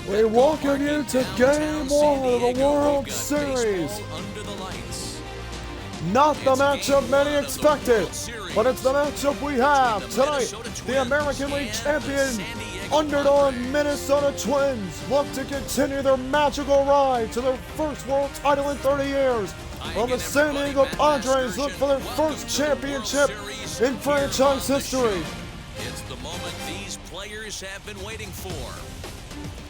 We welcome you to Game 1 of the World Series. Not the matchup many expected, but it's the matchup we have tonight. The American League champion, underdog Minnesota Twins look to continue their magical ride to their first world title in 30 years. While the San Diego Padres look for their first championship in franchise history. It's the moment these players have been waiting for.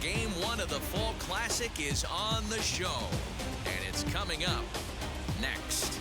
Game 1 of the Fall Classic is on the show, and it's coming up next.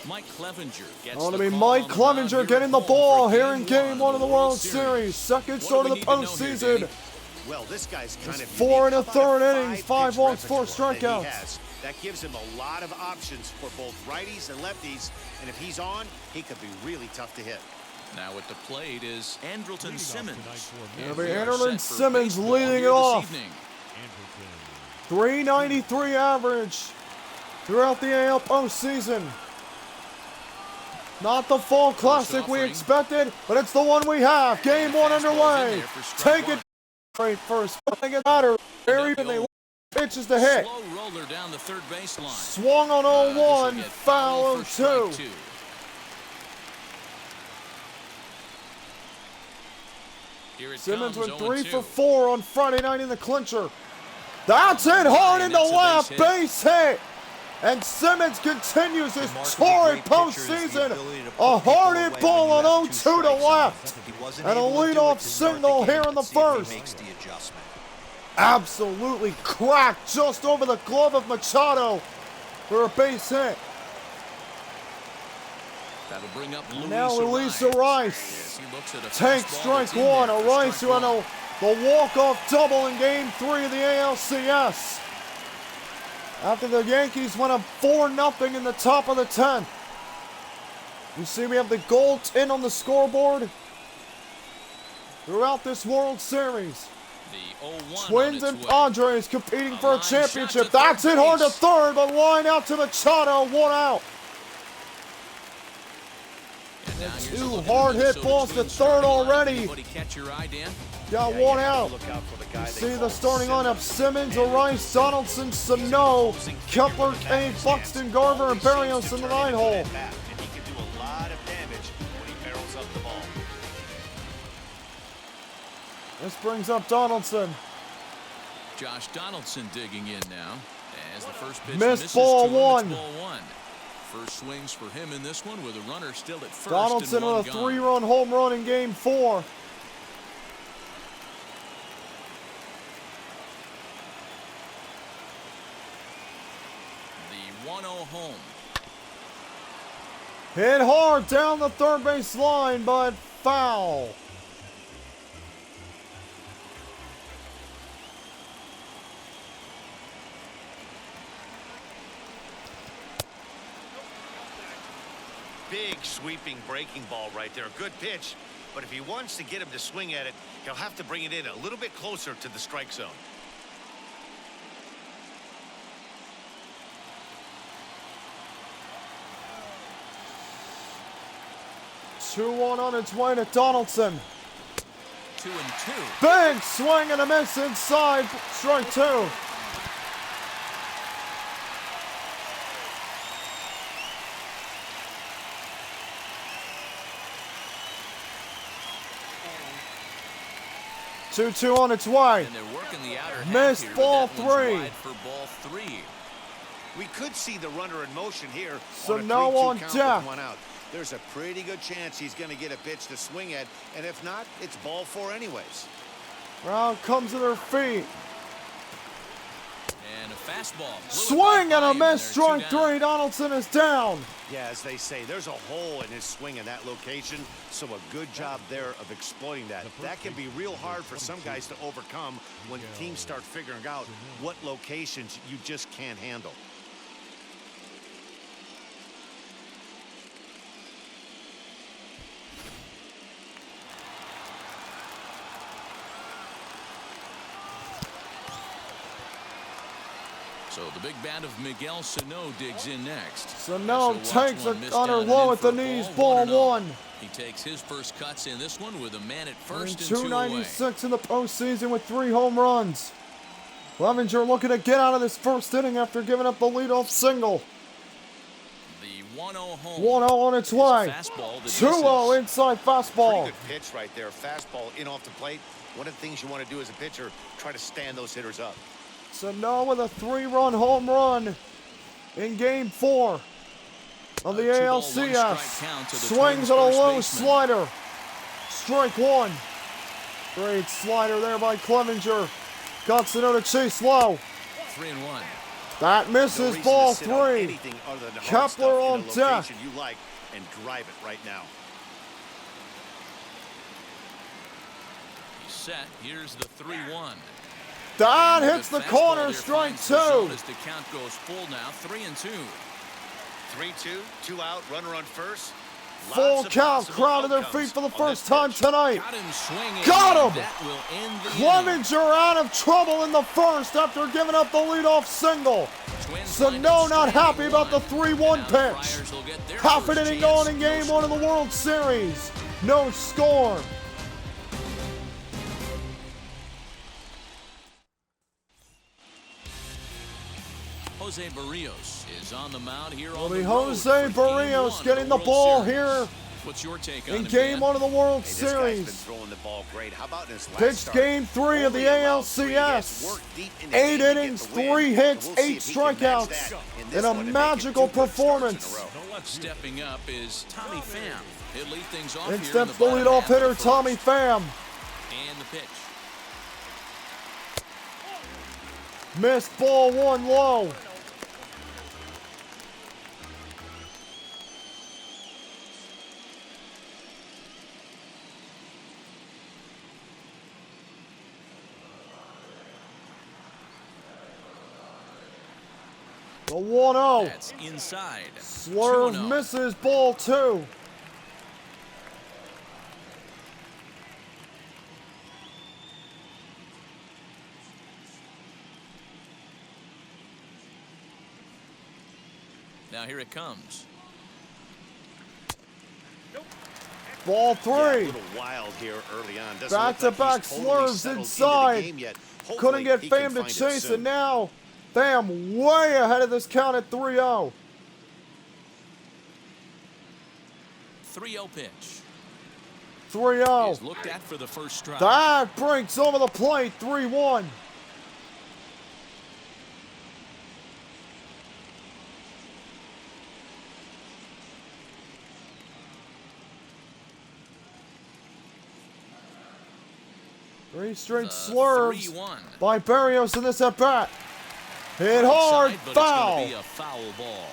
Mike Clevenger gets going to be Mike Clevenger getting the ball here in Game 1 of the World Series. Second start of the postseason. Well, this guy's kind of 4 1/3 innings, 5 walks, 4 strikeouts. That gives him a lot of options for both righties and lefties, and if he's on, he could be really tough to hit. Now at the plate is Andrelton Simmons. It'll be Andrelton Simmons leading it off. 393 average throughout the AL postseason. Not the Fall Classic we expected, but it's the one we have. Game 1 underway. Take it straight first. Make it matter. Very even they pitches to hit. Slow roller down the third baseline. Swung on 0-1, foul 0-2. Simmons went 3 for 4 on Friday night in the clincher. That's it hard into left, base hit. And Simmons continues his torrid postseason. A hard hit ball on 0-2 to left. And a leadoff single here in the first. Absolutely cracked just over the glove of Machado for a base hit. That'll bring up Now Luis Arias takes strike one. Arias who had the walk-off double in Game 3 of the ALCS. After the Yankees went up 4-0 in the top of the 10th. You see we have the gold tin on the scoreboard throughout this World Series. Twins and Padres competing for a championship. That's it hard to third, but line out to Machado, 1 out. And 2 hard hit balls to third already. Got 1 out. You see the starting lineup: Simmons, Arias, Donaldson, Sano, Kepler, Kane, Buxton, Garver, and Berrios in the 9 hole. And he can do a lot of damage when he barrels up the ball. This brings up Donaldson. Josh Donaldson digging in now as the first pitch missed ball 1. First swings for him in this one with a runner still at first. Donaldson with a 3-run home run in Game 4. The 1-0 home. Hit hard down the third base line, but foul. Big sweeping breaking ball right there. A good pitch, but if he wants to get him to swing at it, he'll have to bring it in a little bit closer to the strike zone. Two on its way to Donaldson. 2-2. Big swing and a miss inside. Strike 2. 2-2 on its way. And they're working the outer half Missed here, ball but that one's 3. wide for ball 3. We could see the runner in motion here. So on a no 3-2 on count deck. with 1 out. There's a pretty good chance he's going to get a pitch to swing at, and if not, it's ball 4 anyways. Round comes to their feet. And a fastball. Swing and a miss. Strike 3. Donaldson is down. Yeah, as they say, there's a hole in his swing in that location, so a good job there of exploiting that. That can be real hard for some guys to overcome when teams start figuring out what locations you just can't handle. So the big bat of Miguel Sano digs in next. Sano So watch takes one a missed gunner down and low in at for the a knees. ball, Ball 1-0. 1. He takes his first cuts in this one with a man at first and 296 in the postseason with 3 home runs. Clevenger looking to get out of this first inning after giving up the leadoff single. The 1-0 home. 1-0 on its way. 2-0 inside fastball. Pretty good pitch right there. Fastball in off the plate. One of the things you want to do as a pitcher, try to stand those hitters up. Sano with a 3-run home run in Game 4 of the ALCS. Swings at a low slider. Strike 1. Great slider there by Clevenger. Got Sano to chase low. 3-1. That misses. Ball 3. Kepler on deck. You like and drive it right now. He's set. Here's the 3-1. That hits the corner. Strike 2. As the count goes full now. 3-2. 3-2, 2 out, runner on first. Full count, crowd to their feet for the first time tonight. Got him swinging. Got him! That will end the Clevenger out of trouble in the first after giving up the leadoff single. Sano not happy about the 3-1 pitch. Half an inning gone in Game 1 of the World Series. No score. Jose Barrios is on the mound here Will on be the road Jose for Game Barrios 1 getting of the World ball Series. here What's your take on in it, Game man? 1 of the World Hey, this guy's been Series. throwing the ball great. How about in his last Pitched start? Game 3 of the Only allowed 3 hits, ALCS. worked deep in the 8 game to get innings, the win. 3 hits, We'll see 8 if he can match strikeouts that in this in a one to make it magical 2 good starts in a performance. row. Stepping up is Tommy Pham. He'll lead things off In here steps in the the bottom leadoff half of hitter, the Tommy first. Pham. And the pitch. Missed. Ball 1 low. The 1-0. That's inside. Swerve 2-0. misses. Ball 2. Now here it comes. Ball 3. Yeah, a little wild here early on. Doesn't look Back-to-back like he's totally slurs settled into the inside. game yet. Couldn't Hopefully get he can Pham to find it chase soon. it now. Pham way ahead of this count at 3-0. 3-0 pitch. 3-0. Is looked at for the first strike. That breaks over the plate. 3-1. Three straight slurves 3-1. by Barrios in this at bat. Hit Outside, hard, but foul. It's going to be a foul ball.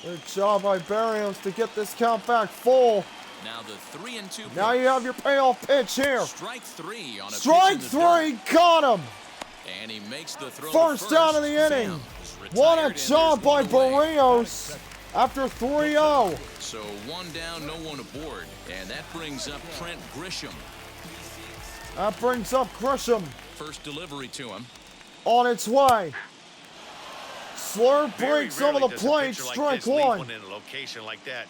Good job by Barrios to get this count back full. Now the 3-2 Now pitch. you have your payoff pitch here. Strike 3 on a Strike pitch in the dirt. 3, got him. And he makes the throw. First to down of the inning. Pham is What a retired, and job there's by one away. Barrios after 3-0. So 1 down, no one aboard. And that brings up Trent Grisham. That brings up Grisham First delivery to him. on its way. Slurve Very breaks over rarely the does a plate, pitcher like strike this leave 1. in a location like that.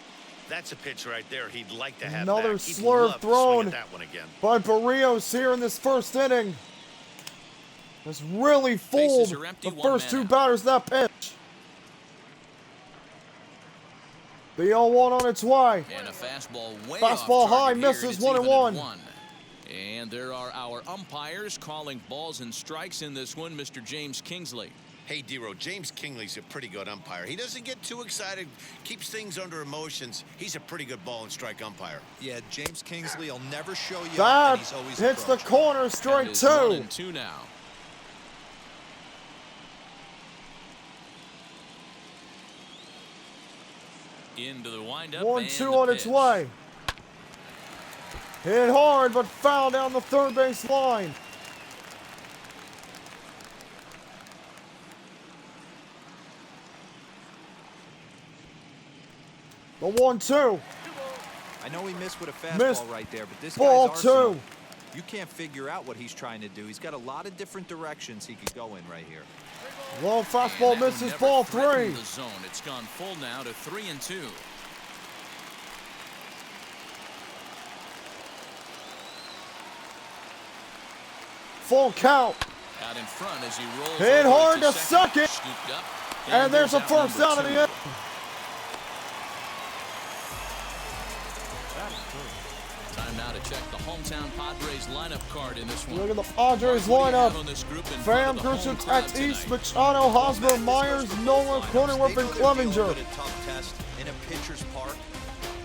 That's a pitch right there he'd like to have Another back. He'd slurve love to swing thrown at that one again. by Barrios here in this first inning. Has really fooled Bases are empty, the one first man 2 out. batters of that pitch. The 0-1 on its way. And a fastball way Fastball off high, target here, misses and it's 1-1. even at 1. And there are our umpires calling balls and strikes in this one, Mr. James Kingsley. Hey, D-Row, James Kingley's a pretty good umpire. He doesn't get too excited, keeps things under emotions. He's a pretty good ball and strike umpire. Yeah, James Kingsley will never show you up, That and he's always hits the approachable. corner, strike That is 1 two. and 2 now. Into the windup. 1-2 and on the its pitch. way. Hit hard, but foul down the third base line. The 1-2. I know he missed with a fastball Missed. right there, but this Ball guy's arsenal, two. you can't figure out what he's trying to do. He's got a lot of different directions he could go in right here. Low fastball And that misses, never ball threatened 3. The zone. It's gone full now to 3 and 2. Full count. Out in front as he rolls. Hit over hard to second. second. Scooped up. And there's a out first number down in 2. the end. Time now to check the hometown Padres lineup card in this one. Look at the Padres What do you have lineup. on this group in Fam, front of the Christian, home crowd Tatis, tonight? Machado, Hosmer, Myers, Nola, Cronenworth, They and know they're dealing Clevenger. with a tough test in a pitcher's park,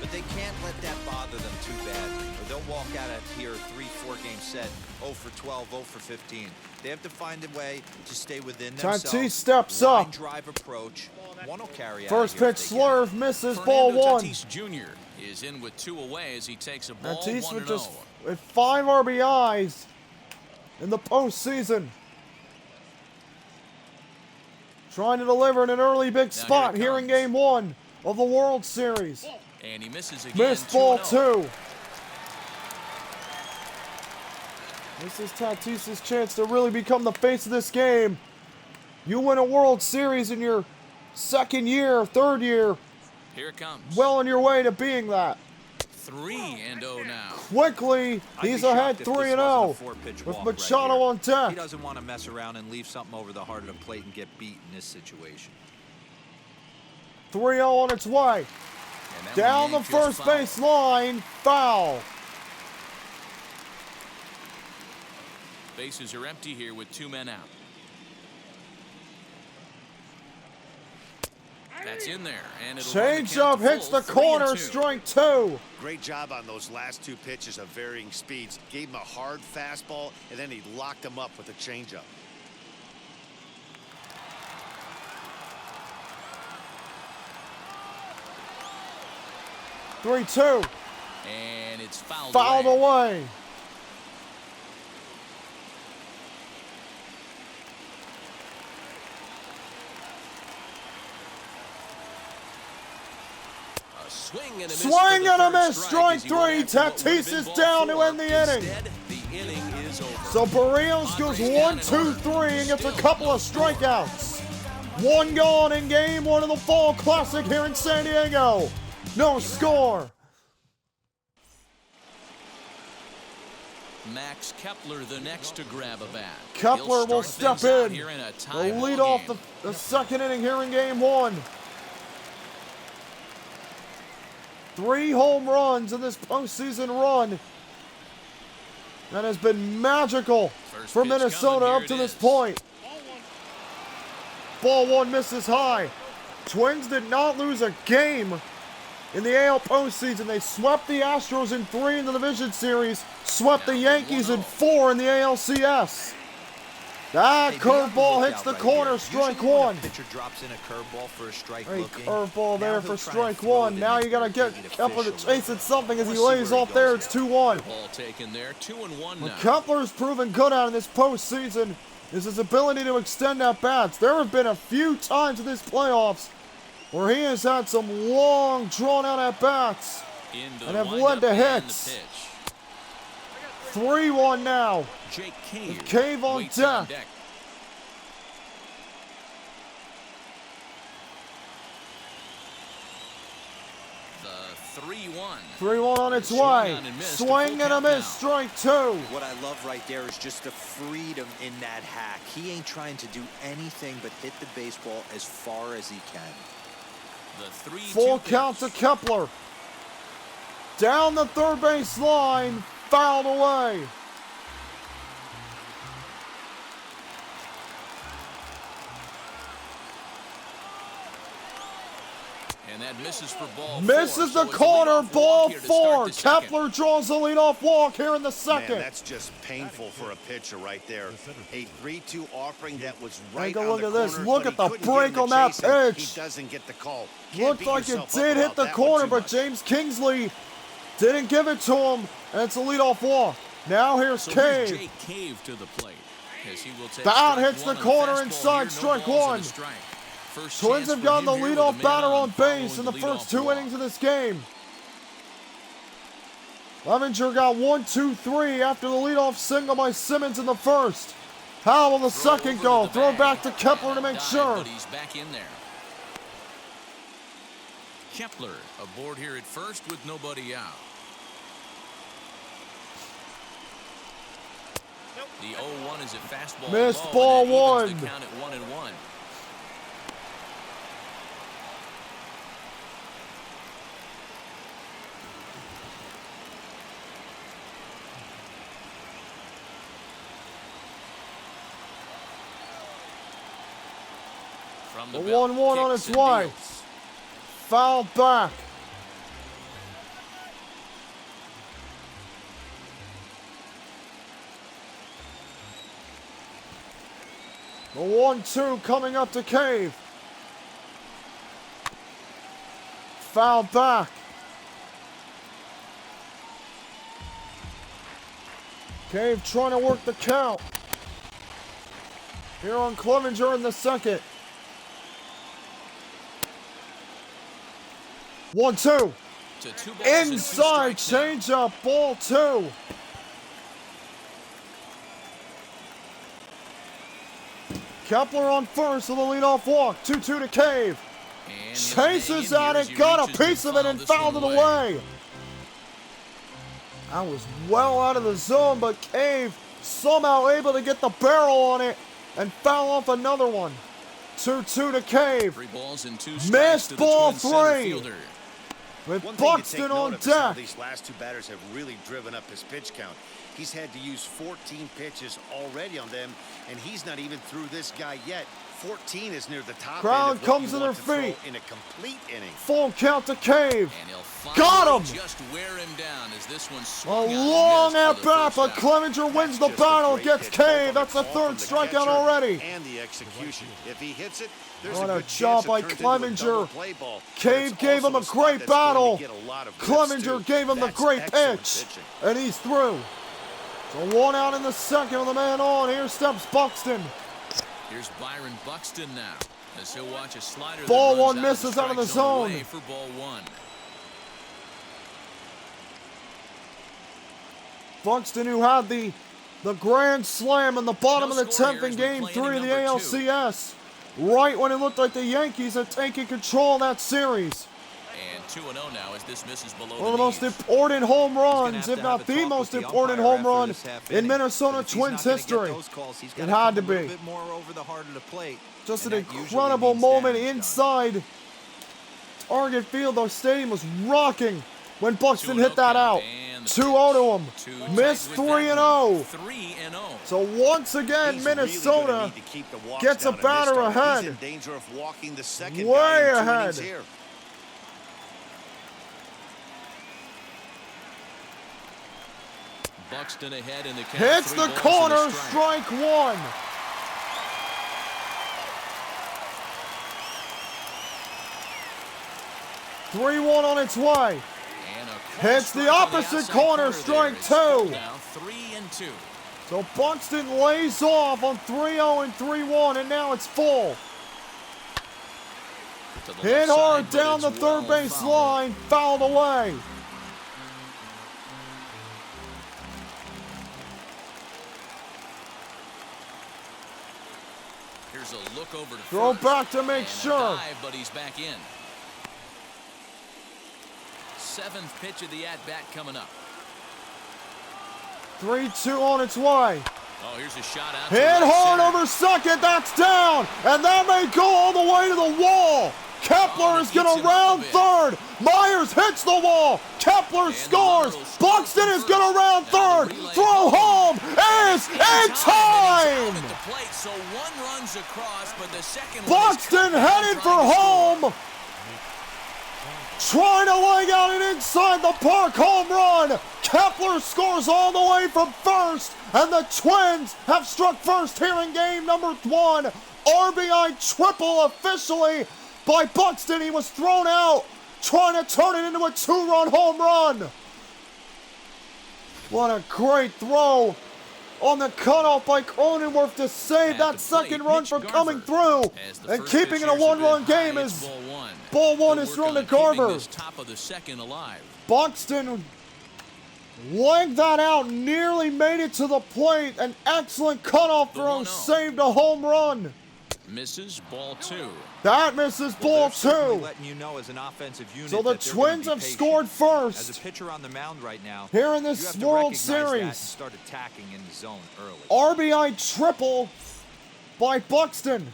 but they can't let that bother them too badly, or they'll walk out of here 3-4 game set, 0 for 12, 0 for 15. They have to find a way to stay within themselves. Tatis steps Line up. drive approach. One will carry out First here if pitch they get it. slurve, misses, ball Fernando 1. Tatis Jr. is in with 2 away as he takes a ball Tatis 1-0. with just with 5 RBIs in the postseason. Trying to deliver in an early big spot here it here in comes. game 1 of the World Series. And he misses again. Missed ball 2-0. 2. This is Tatis' chance to really become the face of this game. You win a World Series in your second year, third year, Here it comes. well on your way to being that. 3-0 now. Quickly, I'd be he's shocked ahead if this 3-0 wasn't a four-pitch with walk Machado right on here. deck. He doesn't want to mess around and leave something over the heart of the plate and get beat in this situation. 3-0 on its way. And that Down one the yanked just first foul. base line, foul. Bases are empty here with 2 men out. That's in there, and it'll run the Change count up to hits full, the corner, 3-2. strike 2. Great job on those last 2 pitches of varying speeds. Gave him a hard fastball, and then he locked him up with a changeup. Three, 2. And it's fouled Fouled away. A swing and a miss. Swing for the and a third miss, strike as he went 3. after what would've Tatis been is ball down to 4. end the inning. Instead, the inning is over. So Barrios goes Padres down 1, in 2, order. 3 and gets a Still couple no of strikeouts. 1 gone in game 1 of the Fall Classic here in San Diego. No score. Max Kepler the next to grab a bat. Kepler He'll will start step things out in. here a The tie lead ball off game. the second inning here in game 1. 3 home runs in this postseason run. That has been magical First for pitch Minnesota coming, up here to it this is. point. Ball 1 misses high. Twins did not lose a game in the AL postseason. They swept the Astros in 3 in the division series, swept the Yankees in 4 in the ALCS. That Hey, be on the curveball hits lookout the right corner, here. strike Usually when a 1. pitcher drops in a curveball for a strike A looking, curveball now there he'll for try and strike throw 1. it Now in you gotta there, get take it Kepler to officially. chase at something as he We'll see lays where he off there. goes It's 2-1. Ball taken there. 2-1 now. Kepler's proven good out in this postseason is his ability to extend at bats. There have been a few times in this playoffs where he has had some long, drawn-out at bats Into and the have led windup to and hits. the pitch. 3-1 now. Jake Cave, Cave on waits deck. The 3-1. 3-1 on its Swung way. on and missed. Swing A full and a count miss, now. strike 2. What I love right there is just the freedom in that hack. He ain't trying to do anything but hit the baseball as far as he can. The 3-2 Full pitch. count to Kepler. Down the third base line, fouled away. And that misses for ball Misses four. the So corner, it's a leadoff ball walk here to start 4. the second. Kepler draws the leadoff walk here in the second. Man, that's just painful for a pitcher right there. A 3-2 offering that was right Take a on look the at this. corner, Look but at the he couldn't get break him to on that chase him. pitch. He doesn't get the call. Can't Looked beat like it yourself did up hit about the that one corner, too but much. James Kingsley didn't give it to him, and it's a leadoff walk. Now here's So here's Cave. Jake Cave to the plate. As he will take Bat strike hits one the on corner fastball inside, here, no strike balls and one. a strike. First Twins chance have for gotten the him here with a leadoff man batter on following base in the leadoff first 2 walk. innings of this game. Levinger got 1, 2, 3 after the leadoff single by Simmons in the first. How will the Throw second over go? to the Throw bag. back to Kepler to And a make dive, sure. But he's back in there. Kepler aboard here at first with nobody out. The 0-1 is a fastball. Missed low, ball and that evens one. the count at 1-1. From The belt, 1-1 on kicks its and way. deals. Foul back. The 1-2 coming up to Cave. Foul back. Cave trying to work the count. Here on Clevenger in the second. 1-2. To 2 balls and 2 Inside strikes now. changeup, ball 2. Kepler on first with a leadoff walk. 2-2 to Cave. And Chases he'll at hang in here as it, he got a reaches to piece of it, foul and this fouled it one away. I was well out of the zone, but Cave somehow able to get the barrel on it and foul off another one. 2-2 to Cave. 3 balls and 2 strikes Missed to the ball Twins center 3. fielder. With One thing to take Buxton note on of is how deck. these last 2 batters have really driven up his pitch count. He's had to use 14 pitches already on them, and he's not even through this guy yet. 14 is near the top Crowd end of what comes you to want their to throw feet. in a complete inning. Full count to Cave. And he'll Got finally him! just wear him down as this one A swung out and long missed at for the bat, first but out. Clevenger wins the That's just a battle, great gets pitch, both Cave. on That's the call third from the strikeout catcher already. And the execution. If he hits it, there's What a a good job chance by it turns into a Clevenger. double play ball. But Cave it's gave him also a spot great that's going to battle. get a lot of whips, Clevenger too. gave him the That's great excellent pitch, pitching. and he's through. So 1 out in the second with a man on. Here steps Buxton. Here's Byron Buxton now, as he'll watch a slider. Ball that runs 1 misses out of the strike zone. away for ball 1. Buxton, who had the grand slam in the bottom No of the score 10th here in as we Game play 3 of inning the number 2. ALCS, right when it looked like the Yankees had taken control of that series. And 2-0 now as this misses below One of the most knees. important home runs, have if to not have a the talk most with the important umpire home after run this half in inning. Minnesota But if he's Twins not gonna get history. those calls, he's It gotta had come to a little be. bit more over the heart of the plate. Just an And that usually incredible means moment damage done. inside Target Field. The stadium was rocking when Buxton 2-0 hit that count, out. and the 2-0 to him. pitch. Too Missed tight with that 3-0. one. 3-0. So once again, He's really Minnesota gonna need to keep the walks gets a down in this batter start. ahead. He's in danger of walking the second Way guy in 2 ahead. innings here. Buxton ahead in the count. hits 3 the balls and a corner, strike. strike 1. Three-one on its way. And a cross Hits the strike on opposite outside corner, there. strike It's full 2. Now 3-2. So Buxton lays off on 3-0 and 3-1, and now it's full. To the Hit left hard side, but down it's the third well base fouled. line, fouled away. Here's a look over to Throw first. back to make And a sure. dive, but he's back in. 7th pitch of the at-bat coming up. 3-2 on its way. Oh, here's a shot out. to Hit right hard center. over second, that's down. And that may go all the way to the wall. Kepler is going to round third. Myers hits the wall. Kepler scores. Buxton is going to round third. Throw home is in time. Buxton headed for home. Trying to leg out an inside the park home run. Kepler scores all the way from first, and the Twins have struck first here in game number 1. RBI triple officially by Buxton. He was thrown out, trying to turn it into a 2-run home run. What a great throw on the cutoff by Cronenworth to save that second run from coming through and keeping it a 1-run game as ball 1 is thrown to Garver. Buxton legged that out, nearly made it to the plate. An excellent cutoff throw, saved a home run. Misses ball 2. That misses ball 2. Letting you know as an offensive unit so the Twins have scored first. As a pitcher on the mound right now, here in this World Series. Start attacking in the zone early. RBI triple by Buxton.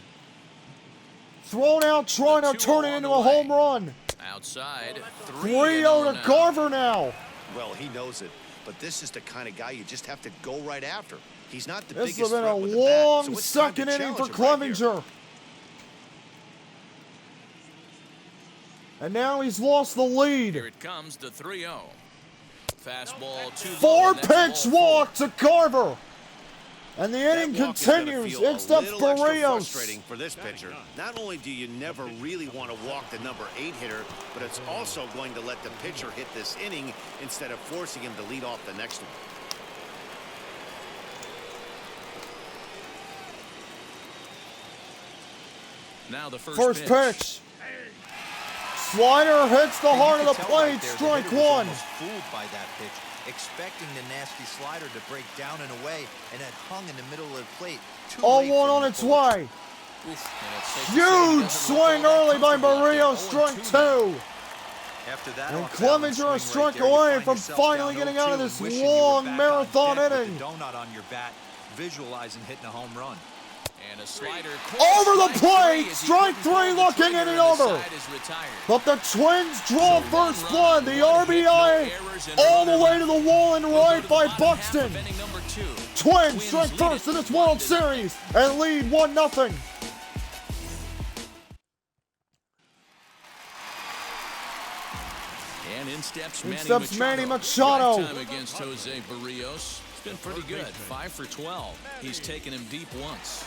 Thrown out, trying to turn it into a home run. Outside. 3-0 to Garver now. Well, he knows it, but this is the kind of guy you just have to go right after. He's not the this biggest has been a threat with the bat, long so it's time to second inning for challenge him right here. Clevenger. And now he's lost the lead. Here it comes, the 3-0. Fastball 2. 4-pitch walk to Garver. And the inning continues. In steps Barrios. Frustrating for this pitcher. Not only do you never really want to walk the number 8 hitter, but it's also going to let the pitcher hit this inning instead of forcing him to lead off the next one. Now the first pitch. Slider hits the heart of the plate. Strike 1. Fooled by that pitch, expecting the nasty slider to break down and away, and it hung in the middle of the plate. 0-1 on its way. Huge swing early by Barrios. Strike 2. After that, and Clevenger a strike away from finally getting out of this long marathon inning. Donut on your bat, visualizing hitting a home run. And a slider over the plate. Strike 3 looking at it over. But the Twins draw first blood. The RBI all the way to the wall and right by Buxton. Twins strike first in this World Series and lead 1-0. And in steps Manny Machado. Time against Jose Barrios. It's been pretty good. 5 for 12. He's taken him deep once.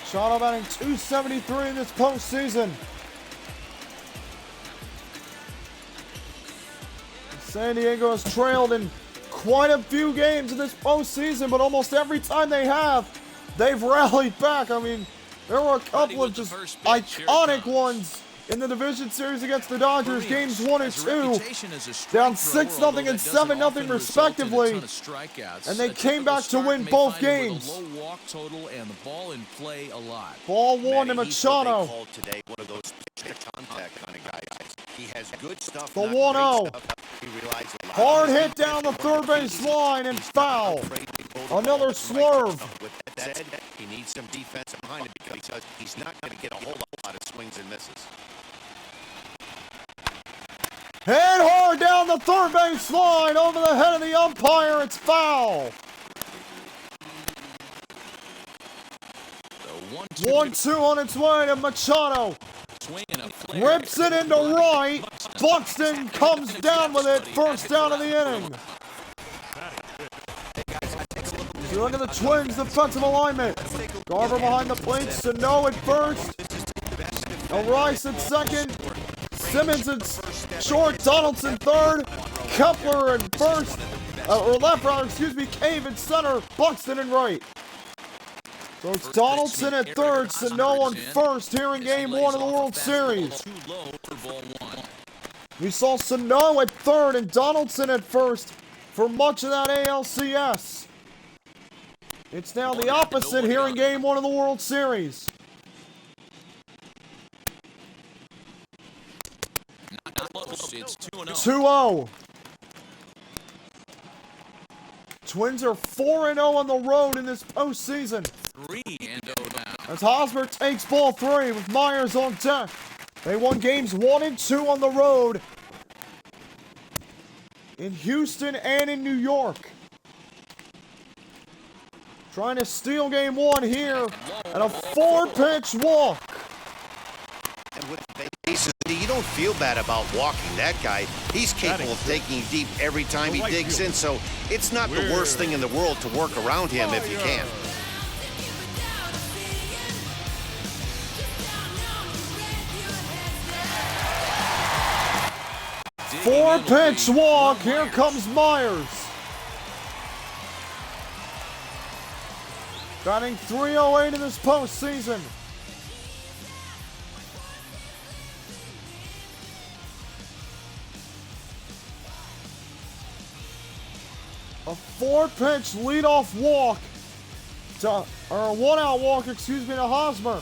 Machado batting .273 in this postseason. San Diego has trailed in quite a few games in this postseason, but almost every time they have, they've rallied back. I mean, there were a couple of just iconic ones in the division series against the Dodgers, games 1 and 2, down 6-0 and 7-0 respectively, and they came back to win both games. Low walk total and the ball in play a lot. Ball 1 to Machado. Today, one of those contact kind of guys. He has good stuff. The 1-0. Hard hit down the third base line and foul. Another swerve. With that said, he needs some defense behind him because he's not going to get a whole lot of swings and misses. Hit hard down the third base line over the head of the umpire. It's foul. 1-2 on its way to Machado. Rips it into right. Buxton comes down with it. First down of the inning. If you look at the Twins' defensive alignment. Garver behind the plate. Sano at first. Rice at second. Simmons at short. Donaldson third. Kepler in first. Or left, rather, excuse me. Cave in center. Buxton in right. So it's Donaldson at third, Sano on first here in game 1 of the World Series. We saw Sano at third and Donaldson at first for much of that ALCS. It's now the opposite here in game 1 of the World Series. It's 2-0. Twins are 4-0 on the road in this postseason. 3-0 now. as Hosmer takes ball 3 with Myers on deck. They won games 1 and 2 on the road in Houston and in New York. Trying to steal game 1 here, and a 4-pitch walk. And with the bases, you don't feel bad about walking that guy. He's capable of taking deep every time he digs in, so it's not the worst thing in the world to work around him if you can. Four-pitch walk. Here comes Myers. Batting .308 in this postseason. A 4-pitch leadoff walk or a 1-out walk, excuse me, to Hosmer.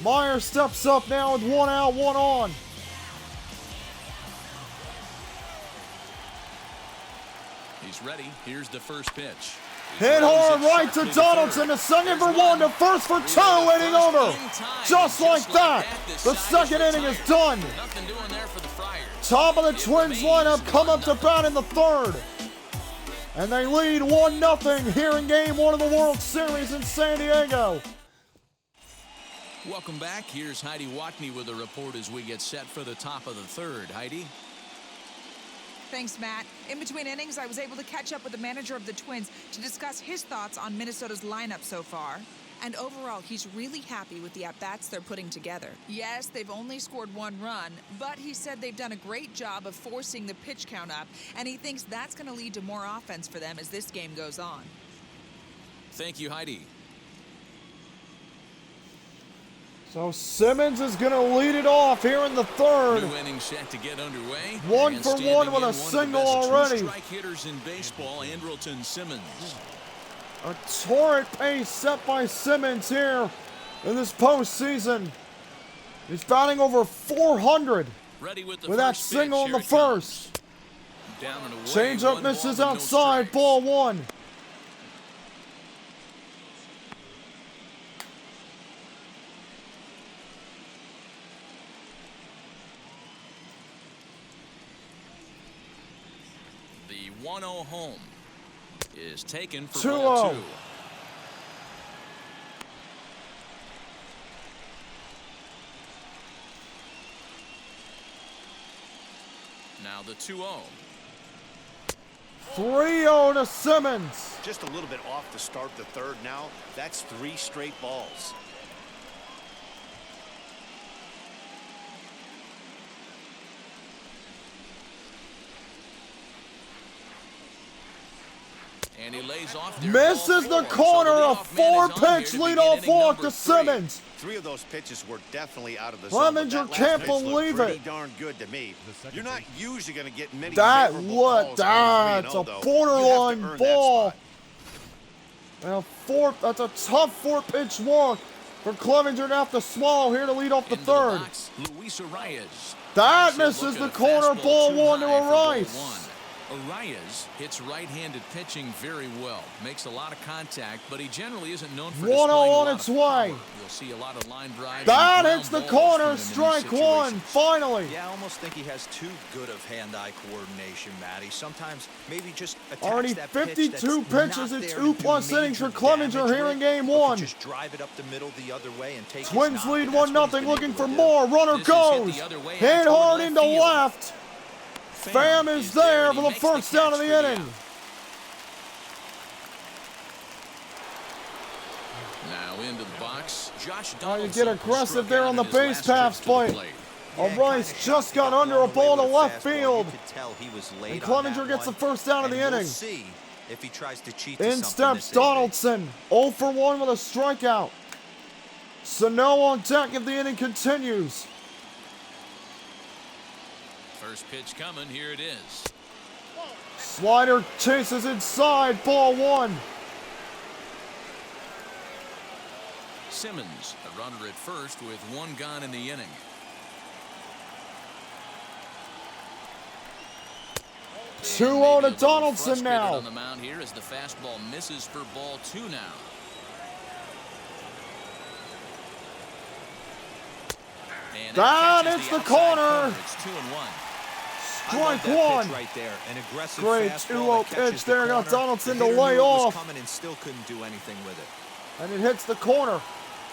Myers steps up now with 1 out, 1 on. He's ready. Here's the first pitch. Hit hard right to Donaldson. The second for 1, the first for 2, inning over. Just like that, the second inning is done. Nothing doing there for the Friars. Top of the Twins lineup come up to bat in the third. And they lead 1-0 here in Game 1 of the World Series in San Diego. Welcome back. Here's Heidi Watney with a report as we get set for the top of the third. Heidi? Thanks, Matt. In between innings, I was able to catch up with the manager of the Twins to discuss his thoughts on Minnesota's lineup so far. And overall, he's really happy with the at-bats they're putting together. Yes, they've only scored 1 run, but he said they've done a great job of forcing the pitch count up, and he thinks that's going to lead to more offense for them as this game goes on. Thank you, Heidi. So Simmons is going to lead it off here in the third. New inning set to get underway. 1 for 1 with a single already. Strike hitters in baseball, Andrelton Simmons. A torrid pace set by Simmons here in this postseason. He's batting over 400 Ready with that single in the first. Down and away. Changeup misses outside, ball 1. The 1-0 home is taken for 2-0. ball 2. Now the 2-0. 3-0 to Simmons. Just a little bit off to start the third now. That's 3 straight balls. And he lays off there. Misses the corner. A 4-pitch leadoff walk to Simmons. 3 of those pitches were definitely out of the zone. Clevenger can't believe it. Pretty darn good to me. You're not usually going to get many That's favorable balls on 3-0, a though. borderline You have to earn ball. that spot. That's a tough 4-pitch walk for Clevenger to have to swallow here to lead off the Into third. box, Luis Arias. That Let's misses look the at a corner, fastball ball too 1 to high for ball Arias. 1. Arias hits right-handed pitching very well. Makes a lot of contact, but he generally isn't known for 1-0 displaying a on lot its of way. power. You'll see a lot of line drives. That and hits the ground balls corner, from him in these strike 1, situations. finally. Yeah, I almost think he has too good of hand-eye coordination, Matty. Sometimes maybe just attacks Already that pitch 52 that's pitches not in there 2+ to do innings for major Clevenger damage here with, in Game or 1. Just drive it up the middle the other way and take his Twins knock, lead and that's 1-0, what he's been looking able for to do. more. Runner This is hit goes. the other way Hit toward hard left into field. left. Pham is there and for he the makes first the down of catch the for inning. out. Now into the box. Josh You Donaldson get aggressive struck there out on the in his last base paths trip to the plate. plate. Arias just got under a ball to left field. And Clevenger gets the first down of the inning. See if he tries to cheat to In something steps this inning. Donaldson, 0 for 1 with a strikeout. Sano on deck if the inning continues. First pitch coming. Here it is. Slider chases inside, ball 1. Simmons, a runner at first with 1 gone in the inning. Two And on maybe to a little Donaldson frustrated now. on the mound here as the fastball misses for ball 2 now. And That catches hits the outside corner. It's 2-1. I love Strike that one. pitch right there. An aggressive Great fastball 2-0 that catches pitch the there. Got corner. Donaldson The to hitter lay knew it was off. coming and still couldn't do anything with it. And it hits the corner.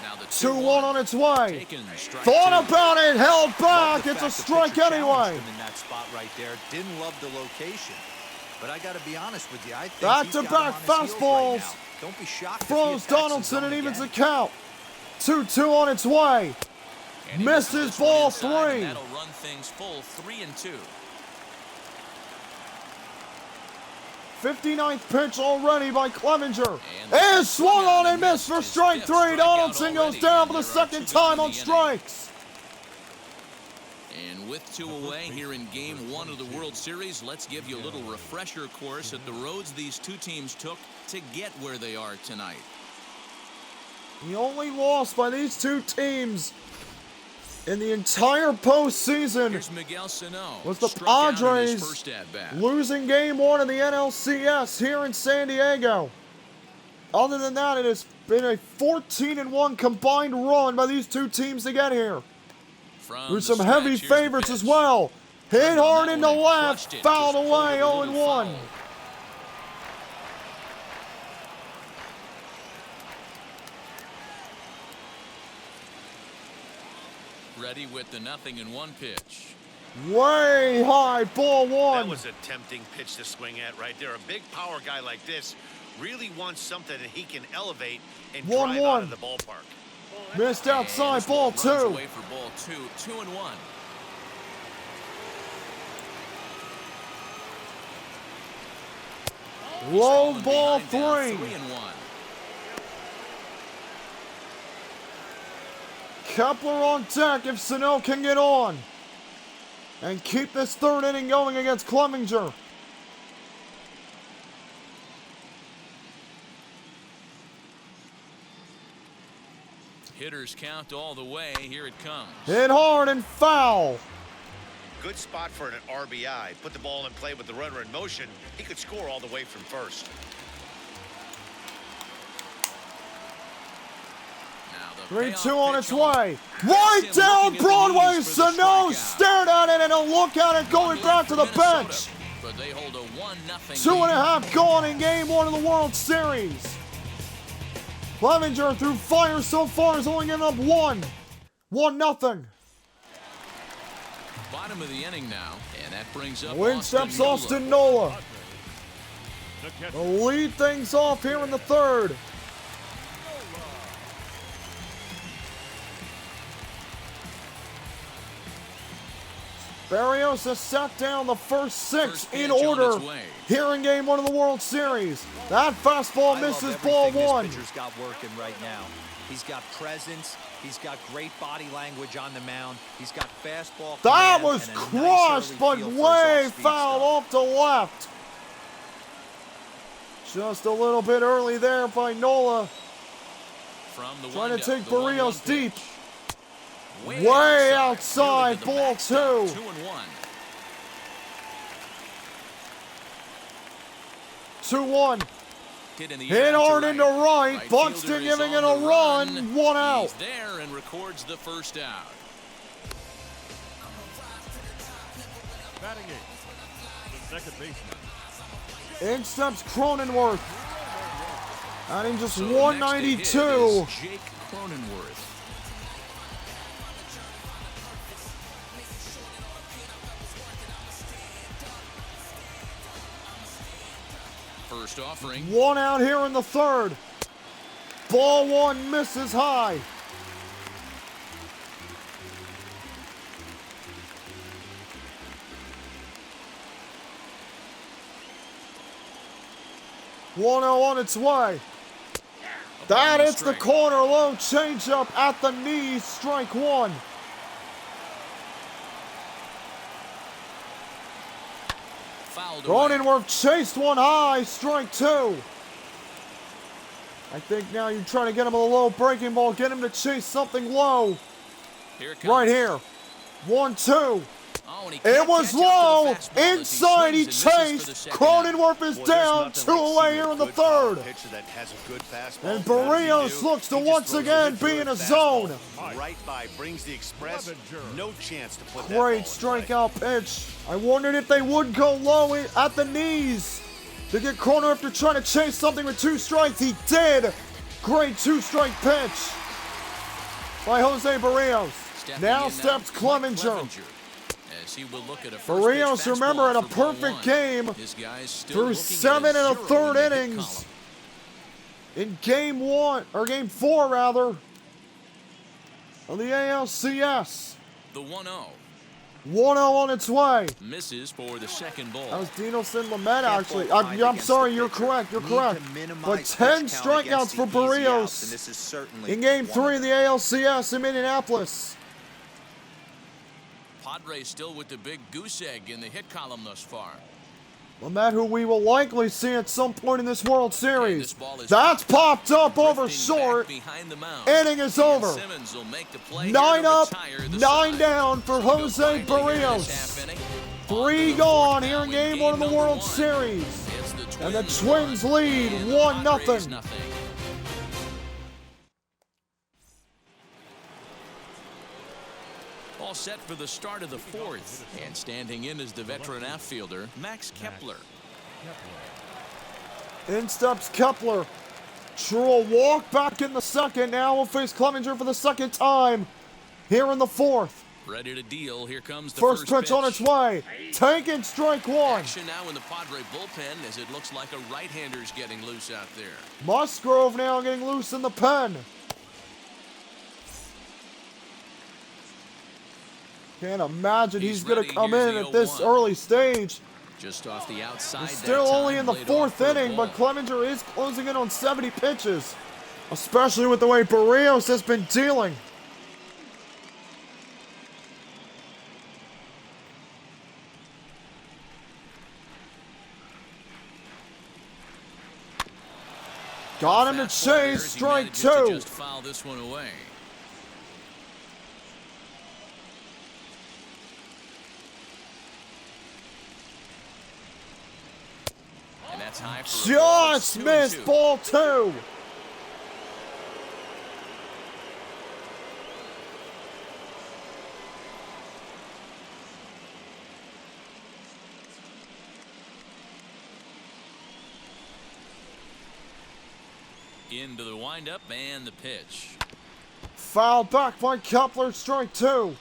Now the 2-1 on its way. Taken, strike Thought two. about it, held Love back. the It's a fact the strike pitcher challenged anyway. him in that spot right there. Didn't love the location. But I got to be honest with you. I think Back-to-back he's got him on his heels right fastballs. now. Don't be shocked if he Throws attacks the Donaldson zone and evens the again. count. 2-2 on its way. And he Misses misses this one ball inside, and three. That'll run things full 3-2. 59th pitch already by Clevenger. And Is swung on and missed missed for his strike fifth three. strikeout Donaldson goes already, down and for the there are second two time down on in the inning. strikes. And with 2 away here in Game 1 of the World Series, let's give you a little refresher course at the roads these two teams took to get where they are tonight. The only loss by these two teams in the entire postseason Here's Miguel Sano. was the Struck out in his Padres first at-bat. losing Game 1 of the NLCS here in San Diego. Other than that, it has been a 14-1 combined run by these two teams to get here. From With the some heavy stretch, here's the favorites as pitch. well. Hit Turned on hard that into one and left, crushed it. fouled Just away, pulled it a little 0-1. foul. Ready with the 0-1 pitch. Way high, ball one. That was a tempting pitch to swing at right there. A big power guy like this really wants something that he can elevate and drive 1-1. out of the ballpark. Missed And outside, this ball one runs two. away for ball two. 2-1. Low Falling ball behind, down three. 3-1. Kepler on deck if Sano can get on. And keep this third inning going against Clevenger. Hitters count all the way. Here it comes. Hit hard and foul. Good spot for an RBI. Put the ball in play with the runner in motion. He could score all the way from first. Now the 3-2 payoff on pitch its home. way. That's Right him down looking at the Broadway. knees for the Sano strikeout. stared at it and a look at it going One back left to for the Minnesota, bench. But they hold a 1-0 2.5 gone in Game 1 of the World Series. Clevenger through fire so far has only given up one. 1-0. Bottom of the inning now, and that brings up Win steps Austin Nola. To lead things off here in the third. Barrios has sat down the first six First in pitch on order its way. here in Game 1 of the World Series. That fastball I misses love ball everything one. This pitcher's got working right now. He's got presence. He's got great body language on the mound. He's got fastball. That command was and a nice crushed, early but feel for his way off-speed fouled stuff. off to left. Just a little bit early there by Nola. From the Trying to windup, take the 1-1 Barrios pitch. deep. Way outside, Nearly to the ball backstop, two. 2-1. 2-1. Hit, in the Hit air out to hard into right. Right Buxton fielder is giving it on a the run. One out. He's there and records the first out. Batting eighth, the second baseman. In steps Cronenworth. Adding just So next to hit 192. is Jake Cronenworth. First offering. One out here in the third. Ball one misses high. One oh on its way. That Ball hits the strike. corner, low changeup at the knees, strike one. Fouled away. Cronenworth chased one high, strike two. I think now you try to get him a low breaking ball, get him to chase something low. Here it comes. Right here. 1-2. Oh, and he It can't was catch up to the low. fastball as Inside, he swings, and this is for the chased. second out. Cronenworth is Boy, there's down. nothing 2 like away seeing here a in the good power third. pitcher that has a good fastball. And What does he Barrios do? looks to He just once throws again good be in a fastball zone. Right by, brings the express. No chance to put that Great ball in play. strikeout pitch. I wondered if they would go low at the knees to get Cronenworth to try to chase something with 2 strikes. He did. Great 2-strike pitch by Jose Barrios. Now steps Clevenger. As he will look at a first Barrios, pitch remember, had a fastball for ball perfect one. game This guy's still through looking 7 at and a 0 third in the hit innings. column. In game 4 rather, of the ALCS. The 1-0 1-0 on its way. misses for the second ball. That was Dinelson Lamet, actually. Can't I'm against sorry, the you're pitcher. correct. You're Need correct. to minimize But pitch 10 count strikeouts against for the easy outs, Barrios and this is certainly in game one 3 of of the them. ALCS in Minneapolis. Padres still with the big goose egg in the hit column thus far. Lamet, who we will likely see at some point in this World And Series. this ball is That's popped up over drifting short. back behind the mound. Inning is And over. Simmons will make the play 9 here to up, retire the 9 side. down for So Jose finally here in this Barrios. half inning, 3 on to the gone fourth here now in game 1 of the number World 1. Series. It's the And the Twins Twins 1 lead and the 1-0. Padres nothing. All set for the start of the 4th. And standing in is the veteran outfielder, Max Kepler. In steps Kepler. True walk back in the second. Now will face Clevenger for the second time here in the 4th. Ready to deal. Here comes the First pitch on its way. Taking strike 1. Action now in the Padre bullpen as it looks like a right-hander's getting loose out there. Musgrove now getting loose in the pen. Can't imagine he's going to ready. come Here's in the at this 0-1. early stage. Just off the outside. He's that still only time, in the laid off 4th for a inning, but ball. Clevenger is closing in on 70 pitches, especially with the way Barrios has been dealing. Got him to Fastball chase, there as he strike manages to 2. just foul this one away. And that's high for a ball. It's Just 2-2. missed ball 2. Into the windup and the pitch. Foul back by Kepler, strike 2.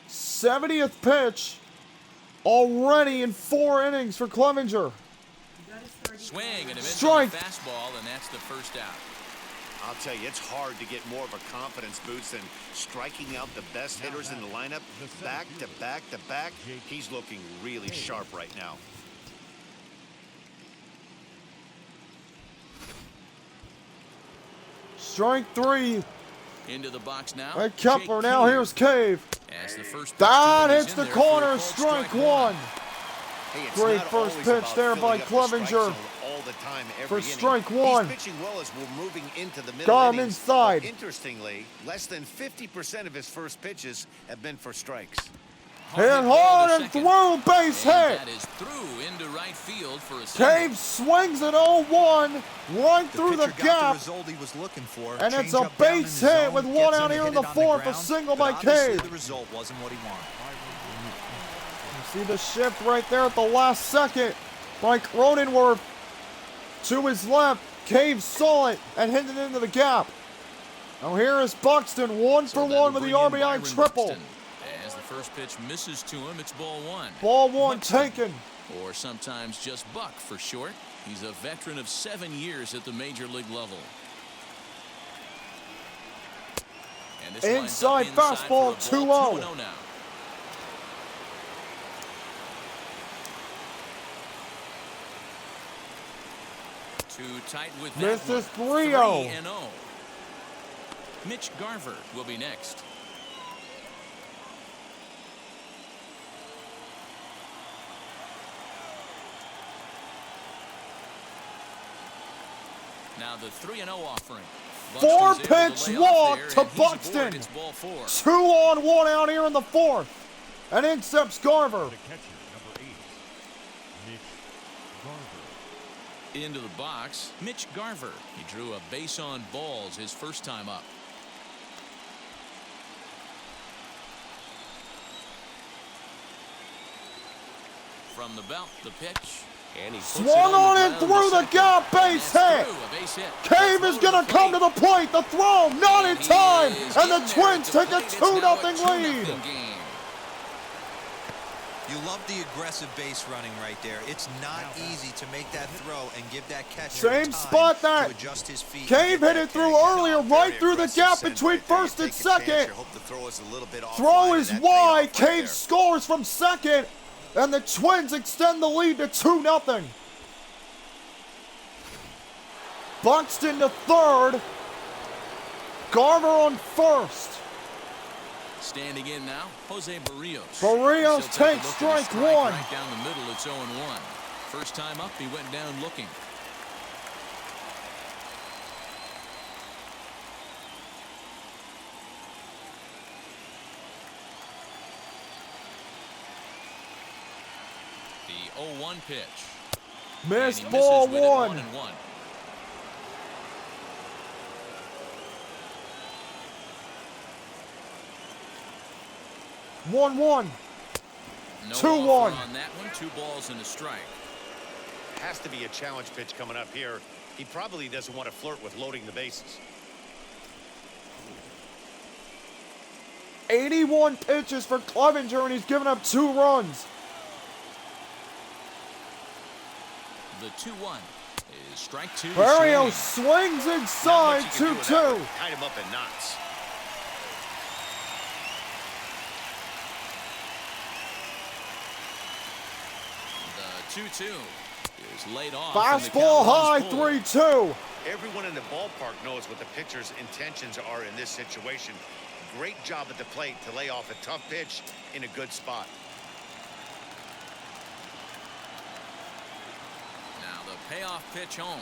70th pitch already in 4 innings for Clevenger. Swing and a miss Strike. on the fastball, and that's the first out. I'll tell you, it's hard to get more of a confidence boost than striking out the best hitters in the lineup. Back to back to back. He's looking really sharp right now. Strike 3. Into the box now. And Kepler, Jake now Cave. here's Cave. As the first pitch That to him is hits in the there for a corner, called strike strike 1. Hey, it's Great not first always pitch about there by filling up the strike Clevenger zone all the time, every for inning. strike 1. He's pitching well as we're moving into the middle Got him innings, inside. but interestingly, less than 50% of his first pitches have been for strikes. Hit hit hard to and second. through, base And hit. that is through into right field for a single. Cave swings at 0-1, right through the pitcher got the gap. result he was looking for. And it's a Changeup down in base the hit zone, with one gets him out to here hit in the it on 4th, a ground, single but by obviously Cave. the result wasn't what he wanted. See the shift right there at the last second by Cronenworth to his left. Cave saw it and hit it into the gap. Now here is Buxton, 1 So for that'll 1 with the bring in RBI Byron triple. Buxton. As the first pitch misses to him, it's ball 1. Ball 1 Buxton, taken. or sometimes just Buck for short. He's a veteran of 7 years at the major league level. And this lines up Inside fastball, for a ball, 2-0. 2-0 now. Too tight with that This is one. 3-0. 3-0. Mitch Garver will be next. Now the 3-0 offering. 4-pitch walk to Buxton. 2-on-1 out here in the fourth. And in steps Garver. The catcher, number 8, Mitch Garver. Into the box, Mitch Garver. He drew a base on balls his first time up. From the belt, the pitch. And he swung on and through the gap, base hit. Cave is going to come to the plate. The throw, not in time. And the Twins take a 2-0 lead. You love the aggressive base running right there. It's not easy to make that throw and give that catcher same time spot that to adjust his feet. Cave hit it through earlier, right through the gap between first and second. Throw is wide. Cave scores from second, and the Twins extend the lead to 2-0. Buxton to third. Garver on first. Standing in now, Jose Barrios. Barrios takes strike one. Right down the middle, it's 0-1. First time up, he went down looking. The 0-1 pitch. Missed ball one. 1-1. 1-1. No 2-1. on that one. 2 balls and a strike. Has to be a challenge pitch coming up here. He probably doesn't want to flirt with loading the bases. 81 pitches for Clevenger, and he's given up 2 runs. The 2-1 is strike 2. Barrios swings inside, 2-2. Tied him up in knots. The 2-2 is laid off. Fastball high, 3-2. Everyone in the ballpark knows what the pitcher's intentions are in this situation. Great job at the plate to lay off a tough pitch in a good spot. Now the payoff pitch home.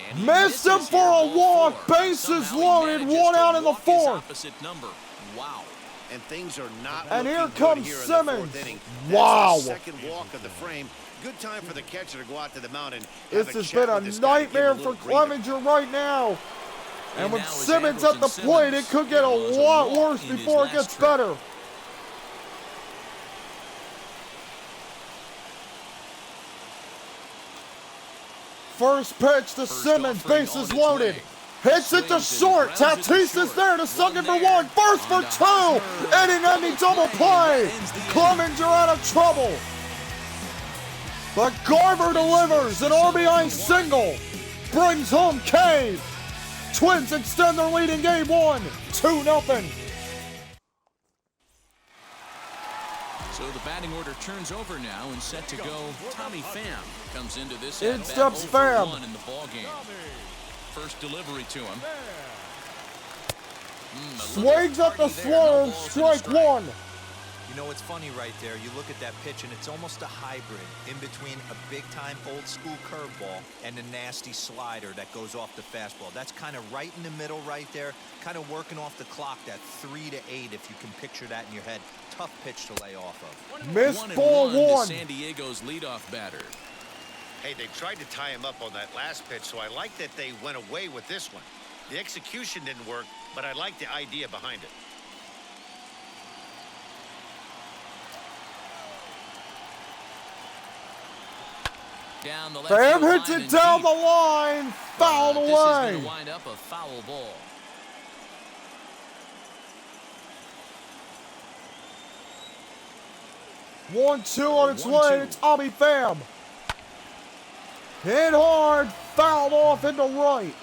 And he Missed him misses for here, a ball walk. 4. Bases Somehow he loaded, manages 1 to out in the walk his fourth. opposite number. Wow. And things are not And looking here good comes here in Simmons. the 4th inning. Wow. That's the second walk of the frame. Good time for the catcher to go out to the mound and This have a has chat been with a this guy to give him nightmare a for little breather. Clevenger right now. And with now is Simmons at the Andrelton plate, it Simmons. could get a It was a lot walk worse in his before it last gets trip. better. First pitch to Simmons, offering bases on its loaded. way. Hits it to Swings and short. grounds it to Tatis is short. there to second for One there. 1. First for On to 2. Hosmer. Inning-ending double play. Ends the inning. Clevenger out of trouble. But Garver delivers an RBI single. Brings home Cave. Twins extend their lead in game 1. 2-0. So the batting order turns over now and set to go. Tommy Pham comes into this In at-bat steps 0 for Pham. 1 in the ball game. First delivery to him. Swings up the slow, strike 1. You know, it's funny right there. You look at that pitch, and it's almost a hybrid in between a big-time old-school curveball and a nasty slider that goes off the fastball. That's kind of right in the middle right there, kind of working off the clock, that 3 to 8, if you can picture that in your head. Tough pitch to lay off of. Missed ball 1. San Diego's leadoff batter. Hey, they tried to tie him up on that last pitch, so I like that they went away with this one. The execution didn't work, but I like the idea behind it. Down the left Pham field hits line it and down deep. the line. Fouled This is going away. to wind up a foul ball. One, 2 on its 1-2. way to Tommy Pham. Hit hard, fouled off into right.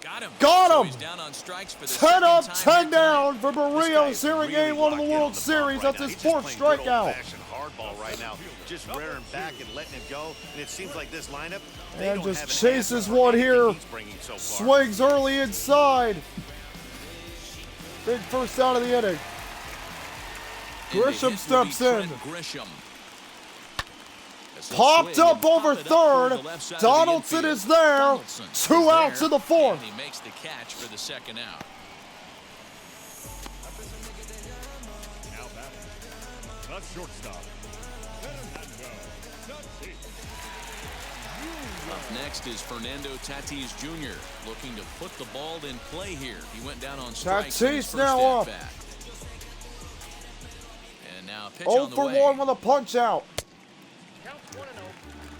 Got him. Got So him. he's down on strikes for the 10 up, second time 10 that down for This guy Barrios is here in really game 1 of the locked in World on the ball Series. right That's now. his He's just 4th playing good strikeout. old-fashioned hardball right now, just rearing back and letting it go. And it seems like this lineup, they And don't just have an chases answer for one anything here. he's bringing so far. Swings early inside. Big first out of the inning. And Grisham the hit will be steps in. Trent Grisham. As he'll Popped swing up and over pop it up toward third. the left side of the Donaldson infield. is there. Donaldson Two is outs there, in the fourth. and he makes the catch for the second out. Now batting, the shortstop, Fernando Tatis. Up next is Fernando Tatis Jr. looking to put the ball in play here. He went down on strikes in his Tatis first now up. at-bat. And now a pitch 0 on the for way. 1 with a punch out.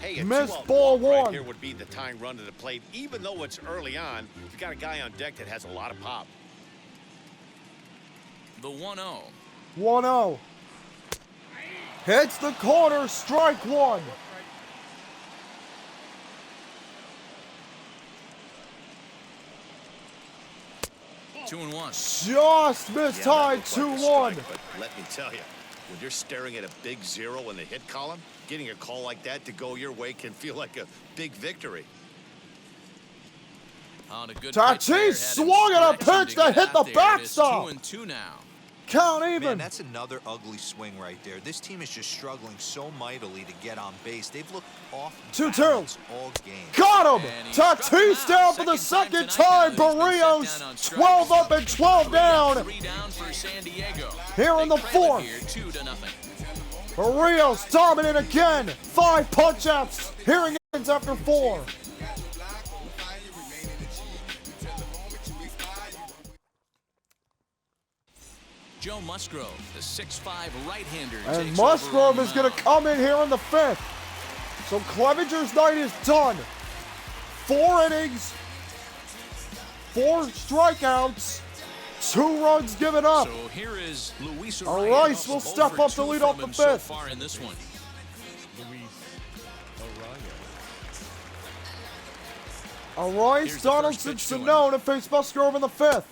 Hey, a Missed 2-out ball walk right one. here would be the tying run to the plate, even though it's early on. You've got a guy on deck that has a lot of pop. The 1-0. 1-0. Hits the corner, strike one. Two and one. Just Yeah, missed that tied looked like a 2-1. strike, but let me tell you, when you're staring at a big 0 in the hit column, getting a call like that to go your way can feel like a big victory. On a good Tatis pitch there, had him swung at a stretching pitch to that get hit out the there. backstop. It is 2-2 now. Count Man, even. that's another ugly swing right there. This team is just struggling so mightily to get on base. They've looked off 2-2. balance all game. Got him. And he struck him Tatis out. down for the Second second time time. tonight now that he's been set Barrios down on strikes. 12 up and 12 down. 3 down for San Diego. Here in They the trail it fourth. here, 2-0. Barrios dominant again. 5 punch outs. Hearing ends after 4. Joe Musgrove, the 6'5 right-hander. And takes Musgrove over on is the going to mound. come in here in the 5th. So Clevenger's night is done. 4 innings, 4 strikeouts, 2 runs given up. So here is Luis Arias will step up to lead off the So 5th. far in this one. Luis Arias. Arias, Here's the Donaldson, first pitch to him. Sano to face Musgrove in the 5th.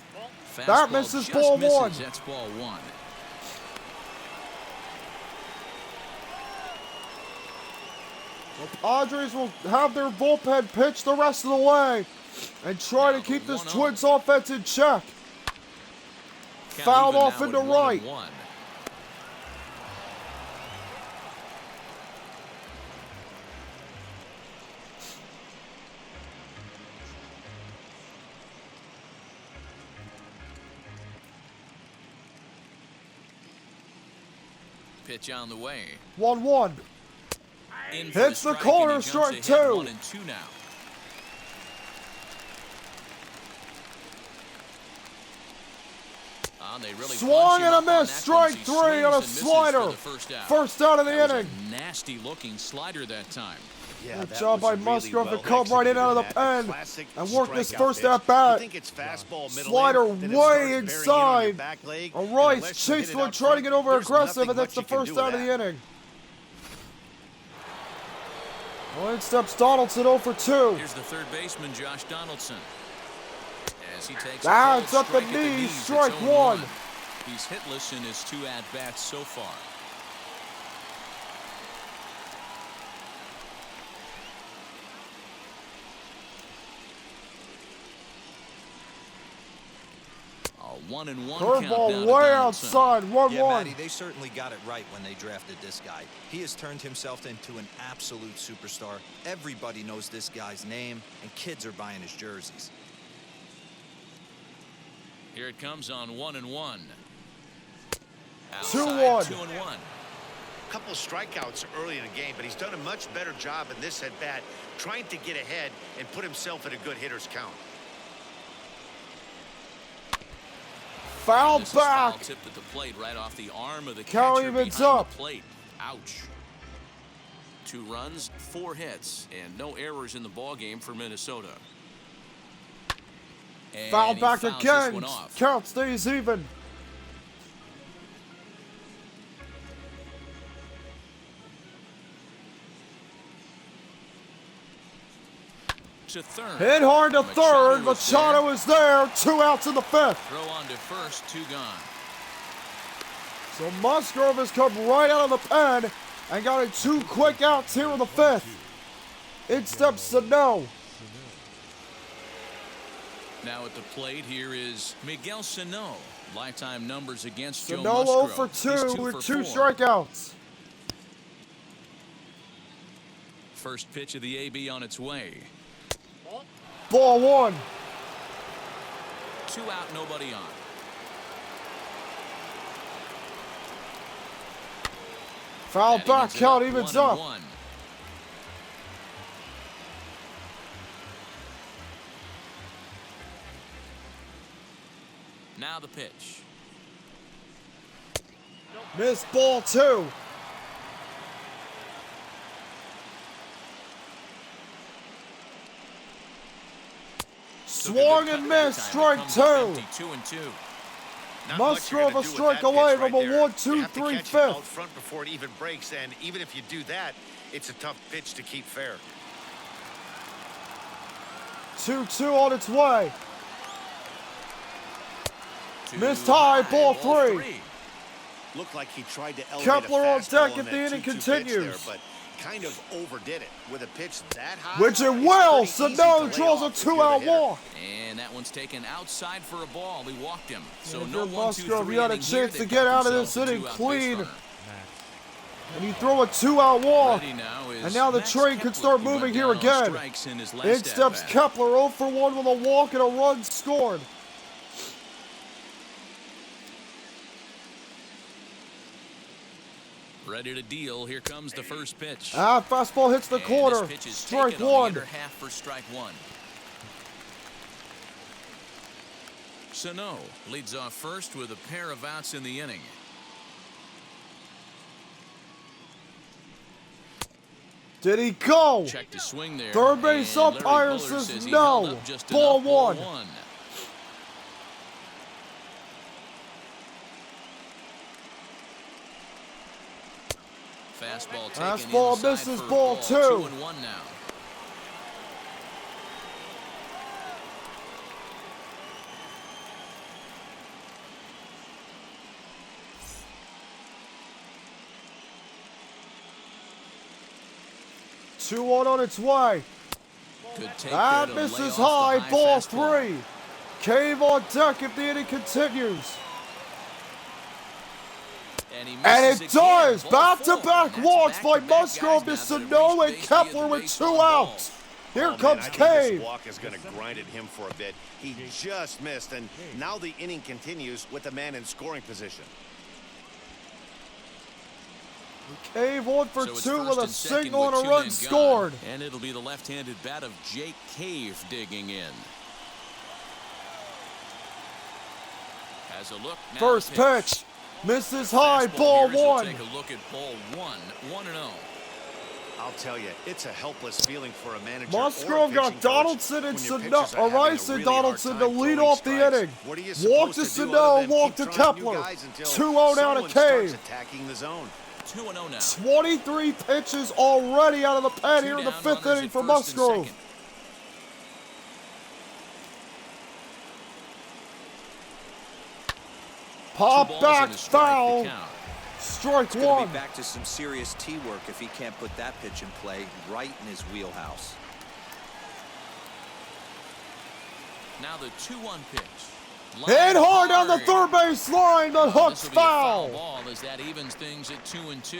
Fastball misses just ball misses. 1. That's ball 1. The Padres will have their bullpen pitch the rest of the way and try Now to keep the this 1-0. Twins offense in check. Count Fouled even off now into at right. 1-1. Pitch on the way. 1-1. In for Hits the strike, corner, and he jumps strike ahead 2. 1-2 now. They really Swung bunch him and a up on miss, that strike one as he 3 swings on a and misses for slider. the first out. First out of the That was inning. a nasty-looking slider that time. Yeah, Good that job was by really Musgrove to well come right in out of the executed, Matt. pen Classic and work this strikeout first pitch. at-bat. You think it's fastball middle Slider in, then it way starts bearing in on your inside. back leg, A and Rice unless you hit chased it one out trying to front, get over there's aggressive, nothing and that's the much you can first do out with of the that. inning. Well, in steps Donaldson 0 for 2. Here's the third baseman, Josh Donaldson. As he takes That's a up the strike at knees, it's strike 0-1. 1. He's hitless in his 2 at-bats so far. A 1-1 count down Curveball to way Donaldson. outside, 1-1. Yeah, Matty, they certainly got it right when they drafted this guy. He has turned himself into an absolute superstar. Everybody knows this guy's name, and kids are buying his jerseys. Here it comes on 1-1. 2-1. 2-1. Couple strikeouts early in the game, but he's done a much better job in this at-bat trying to get ahead and put himself in a good hitter's count. Foul This is foul back. tipped at the plate right off the arm of the Count catcher evens behind up. the plate. Ouch. 2 runs, 4 hits, and no errors in the ballgame for Minnesota. And Foul he back fouls this again. one off. Count stays even. To third. Hit hard to third. was Machado is there. 2 outs in the 5th. Throw on to first, 2 gone. So Musgrove has come right out of the pen and got it 2 quick outs here in the 5th. In steps Sano. Now at the plate here is Miguel Sano. Lifetime numbers against Joe Sano 0 Musgrove. for He's 2 with for 2 4. strikeouts. First pitch of the AB on its way. Ball 1. 2 out, nobody on. Foul That back, evens it count up, evens 1 up. and 1. Now the pitch. Missed ball 2. Swung and missed, strike 2. 2 and 2. Not much you're Musgrove gonna a do with strike that away pitch from right a there. 1-2-3 You have to catch it fifth. out front before it even breaks, and even if you do that, it's a tough pitch to keep fair. 2-2 on its way. Too Missed high, ball ball 3. Looked like he tried to elevate Kepler a on fastball deck in if the that inning 2-2 pitch continues. there, but kind of overdid it with a pitch that high. Which it it's will. pretty easy to Sano lay draws a off if you're the 2-out hitter. walk. And that one's taken outside for a ball. He walked him. So And no for 1, 2, Musgrove, 3 he had a inning here. chance to They've get got out of this themselves a inning two-out clean. base runner. And he threw a 2-out walk. Ready now is And now the Max train could start Kepler. He moving went here down on again. strikes in his last In steps at-bat. Kepler 0 for 1 with a walk and a run scored. Ready to deal. Here comes the first pitch. Fastball hits the And corner. this pitch is Strike taken on the 1. inner half for strike 1. Sano leads off first with a pair of outs in the inning. Did he go? Check to swing there. Third base And umpire Larry says Bullard he no. held up just Ball enough. Ball 1. 1. Fastball taken Fastball inside misses, for a ball 2. 2-1 now. Two on its way. Could take That there to lay misses off the high. Ball fastball. 3. Cave on deck if the inning continues. And he And misses it again. does. Ball Back-to-back 4. walks by Back-to-back Musgrove to guys now that Sano have and reached base via Kepler the with base 2 on balls. outs. Here Oh, man, comes I think Cave. this walk is going to grind at him for a bit. He just missed, and now the inning continues with the man in scoring position. Cave 1 for So it's 2 first with a and second single and with a 2 run men gone. scored. And it'll be the left-handed bat of Jake Cave digging in. Has a look. Now First the pitch. Misses high. Fastball Ball here as he'll 1. Take a look at ball 1. 1-0. I'll tell you, it's a helpless feeling for a manager. Musgrove got Donaldson and Sano, Rice and Donaldson to lead off the inning. Walk to Sano, walk to Kepler. 2-0 down to Cave. Attacking the zone. 2-0 now. 23 pitches already out of the pen here in the Two down, 5th runners inning at for first and Musgrove. second. Pop Two balls back, and a strike, foul. the count. Strike It's going to 1. be back to some serious tee work if he can't put that pitch in play right in his wheelhouse. Now the 2-1 pitch. Hit hard down the third base line, but This hooks will be a foul foul. ball as that evens things at 2-2.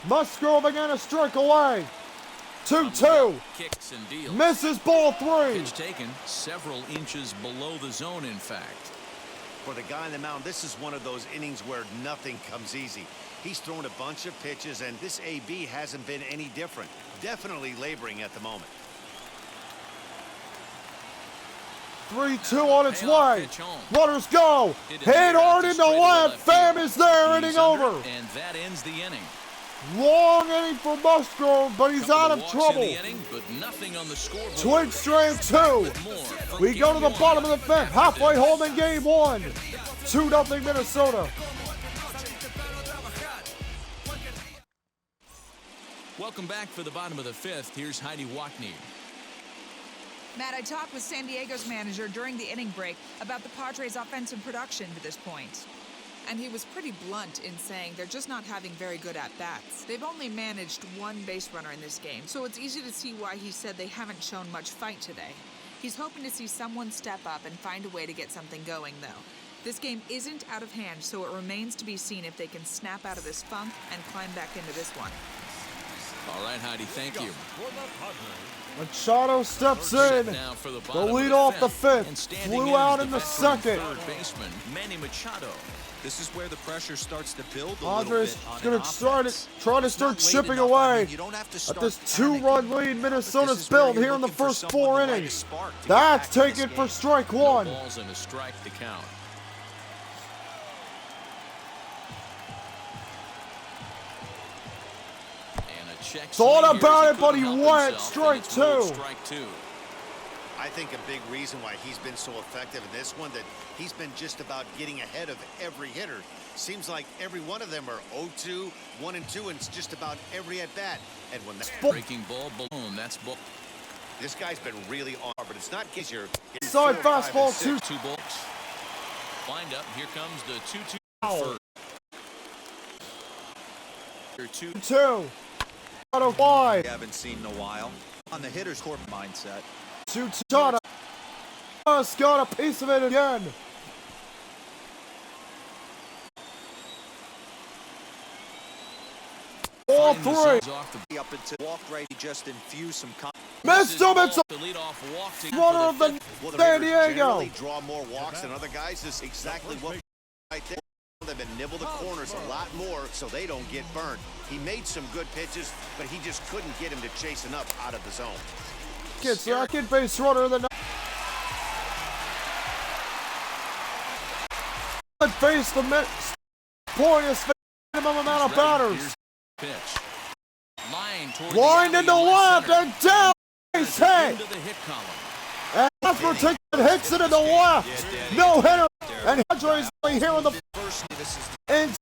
Musgrove again a strike away. 2-2. Kicks and deals. Misses ball 3. Pitch taken several inches below the zone, in fact. For the guy on the mound, this is one of those innings where nothing comes easy. He's thrown a bunch of pitches, and this AB hasn't been any different. Definitely laboring at the moment. 3-2 on its Payoff way. pitch home. Runners go. Hit Hit in the air out hard to into straightaway left. left Fam field. is there. He's Inning under, over. And that ends the inning. Long inning for Musgrove, but he's Couple out of of walks trouble. in the inning, but nothing on the scoreboard. Twin strand 2. More from We go to the game bottom one. of the 5th. Halfway home in game 1. 2-0 Minnesota. Welcome back for the bottom of the 5th. Here's Heidi Wackney. Matt, I talked with San Diego's manager during the inning break about the Padres' offensive production to this point. And he was pretty blunt in saying they're just not having very good at-bats. They've only managed one base runner in this game, so it's easy to see why he said they haven't shown much fight today. He's hoping to see someone step up and find a way to get something going, though. This game isn't out of hand, so it remains to be seen if they can snap out of this funk and climb back into this one. All right, Heidi, thank you. For the Padres, Machado steps in. Now for the The bottom lead of off the and fifth. standing Flew in out is in the veteran second. Third baseman Manny Machado. This is where the pressure starts to build a Padres little bit on going an to try to offense. try to It's start not late chipping enough. I away mean, you don't have to at start this panicking. 2-run lead But Minnesota's this is where built you're here in the looking for first someone 4 to light a innings. spark to get That's back in this taken for game. strike No 1. balls and a strike to count. And a check Thought swing here about as it, but he couldn't help went. himself, Strike and it's ruled 2. Strike 2. I think a big reason why he's been so effective in this one that he's been just about getting ahead of every hitter. Seems like every one of them are 0-2, 1-2, and it's just about every at bat. And when that Breaking ball, boom, that's ball. this guy's been really on, but it's not easier. It's Side 4, 5, and fastball 6. 2 balls. Wind up, here comes the 2-2 Ow. first. 2. 2. Out of wide. We haven't seen in a while. On the hitter's court mindset. 2 Machado. Just got a piece of it again. Ball 3. Up into walk right, he just infused some Missed him. It's a the leadoff walk to runner of the Well, the San Raiders Diego. generally draw more walks than other guys. This is exactly what right there. They've been nibble the corners a lot more so they don't get burned. He made some good pitches, but he just couldn't get him to chase enough out of the zone. Gets second base runner of the night. Face the point is minimum amount of batters. Pitch. Line into left and down. Base hit. Into the hit column. And Casper takes it, hits it in the left. No hitter. And Padres here in the first. This is and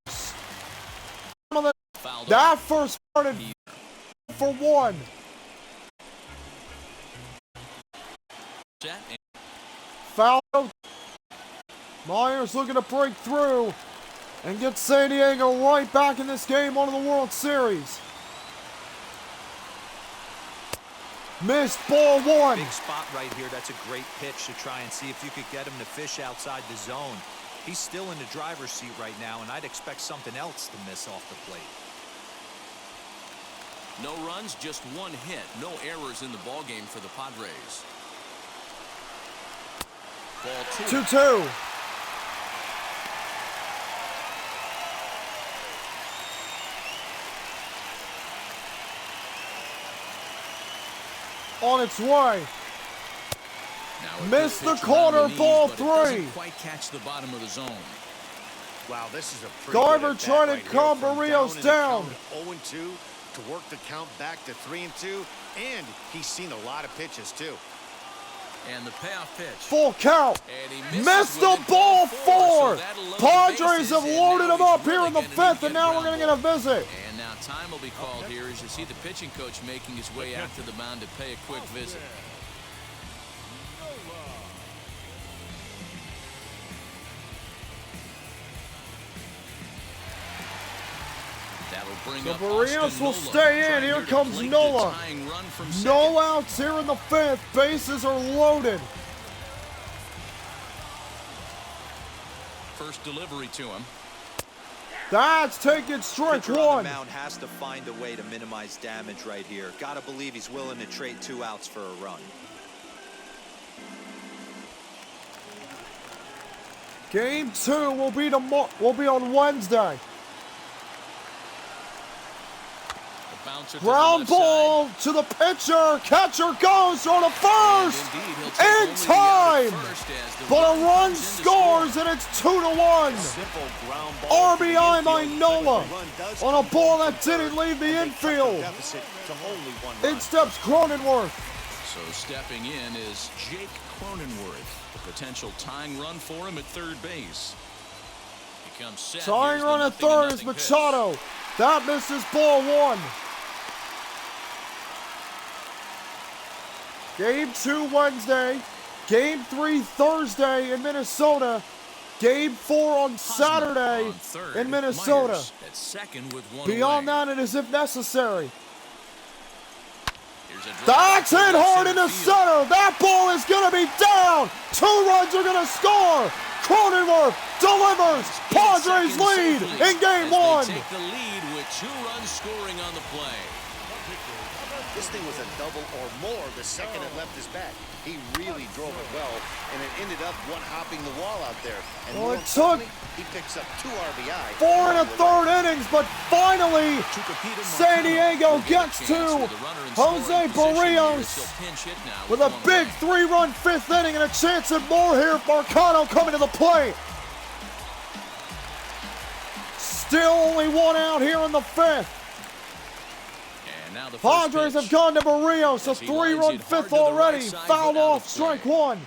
Fouled that first started for 1. set and Foul. Myers looking to break through and get San Diego right back in this game on the World Series. Missed ball 1. big spot right here. That's a great pitch to try and see if you could get him to fish outside the zone. He's still in the driver's seat right now, and I'd expect something else to miss off the plate. no runs, just 1 hit. No errors in the ballgame for the Padres. Ball 2. 2-2. On its way. Now a Missed good the pitch corner, around the knees, ball but it doesn't 3. quite catch the bottom of the zone. Wow, this is a pretty Garver good at-bat trying to right here. calm From Barrios in the down. count 0-2 to work the count back to 3-2, and he's seen a lot of pitches too. And the payoff pitch. Full count. And he Missed the with ball ball 4. so that'll load Padres bases, have and loaded now him up he's here really in the gonna 5th, get and now we're going to get a ground visit. ball. And now time will be called here as you see the pitching coach making his way out to the mound to pay a quick visit. That'll bring So up Barrios Austin will Nola, stay in. trying Here to comes complete the Nola. tying run from No second. outs here in the 5th. Bases are loaded. First delivery to him. That's taken strike Pitcher on 1. the mound has to find a way to minimize damage right here. Gotta believe he's willing to trade 2 outs for a run. Game 2 will be on Wednesday. The bouncer to the Ground left ball to the pitcher. Catcher goes on to first. side. Indeed, he'll take In only the out at time. first as the But a run run comes in to scores score. and it's 2-1. Simple ground ball. RBI to the by infield, Nola but the run does on a come ball from that third, didn't leave the and they cut the infield. deficit to only 1 In run. steps Cronenworth. So stepping in is Jake Cronenworth. The potential tying run for him at third base. He comes set. Tying Here's the run at 0-0 third is pitch. Machado. That misses ball 1. Game 2 Wednesday. Game 3 Thursday in Minnesota. Game 4 on Saturday on third, in Minnesota. Myers at second with one Beyond away. that, it is if necessary. Here's a drive That's to hit left hard into field. center. That ball is going to be down. 2 runs are going to score. Cronenworth delivers. Padres Second lead safely in game as 1. they take the lead with 2 runs scoring on the play. This thing was a double or more the second it left his bat. He really drove it well, and it ended up one-hopping the wall out there. And Well, more it took importantly, he picks up 2 RBI. 4 1/3 innings, but finally San Diego gets to Jose Barrios with a big 3-run 5th inning and a chance at more here. Marcano coming to the plate. Still only 1 out here in the 5th. Now the Padres have gone to Barrios, a 3-run 5th already. Fouled off, strike 1.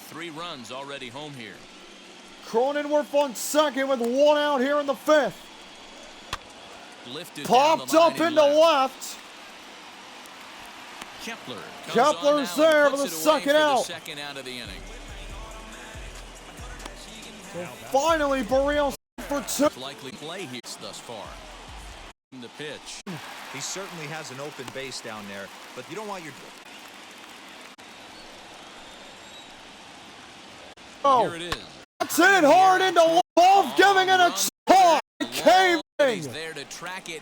Three runs already home here. Cronenworth on second with 1 out here in the 5th. Lifted Popped up into left. Kepler's there for the second out. Second out of the inning. Finally, Barrios for 2. Likely play here thus far. The pitch. He certainly has an open base down there, but you don't want your... Here it is. That's hit hard into left, giving it a shot. Caving. He's there to track it.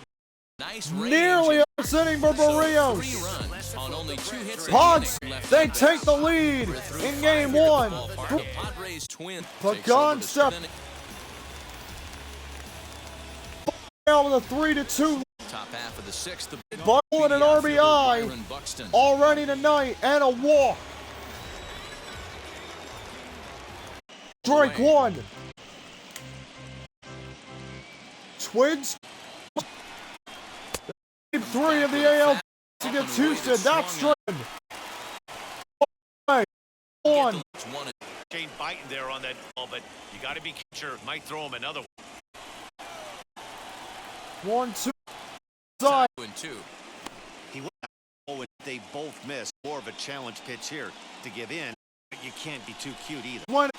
Nice range. Nearly a sitting for Barrios. 3 runs on only 2 hits. Pods, they take the lead in game 1. The Padres twin. Pagan step with a 3-2. Top half of the 6th. Buttle and an RBI already tonight and a walk. Strike 1. Twins. Game 3 of the AL against Houston. That's strike 1. Shane biting there on that ball, but you got to be sure. Might throw him another one. 1-2. Side. 2-2. He went out when they both missed. More of a challenge pitch here to give in, but you can't be too cute either. One.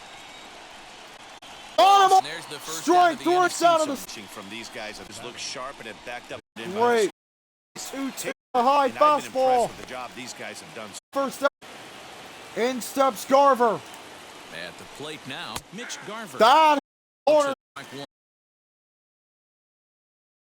On him. There's the first Strike 3 out of the. From these guys, it looks sharp and it backed up. Great. 2-2. A high And I've been impressed fastball. with the job these guys have done. First up. In steps Garver. At the plate now, Mitch Garver. That corner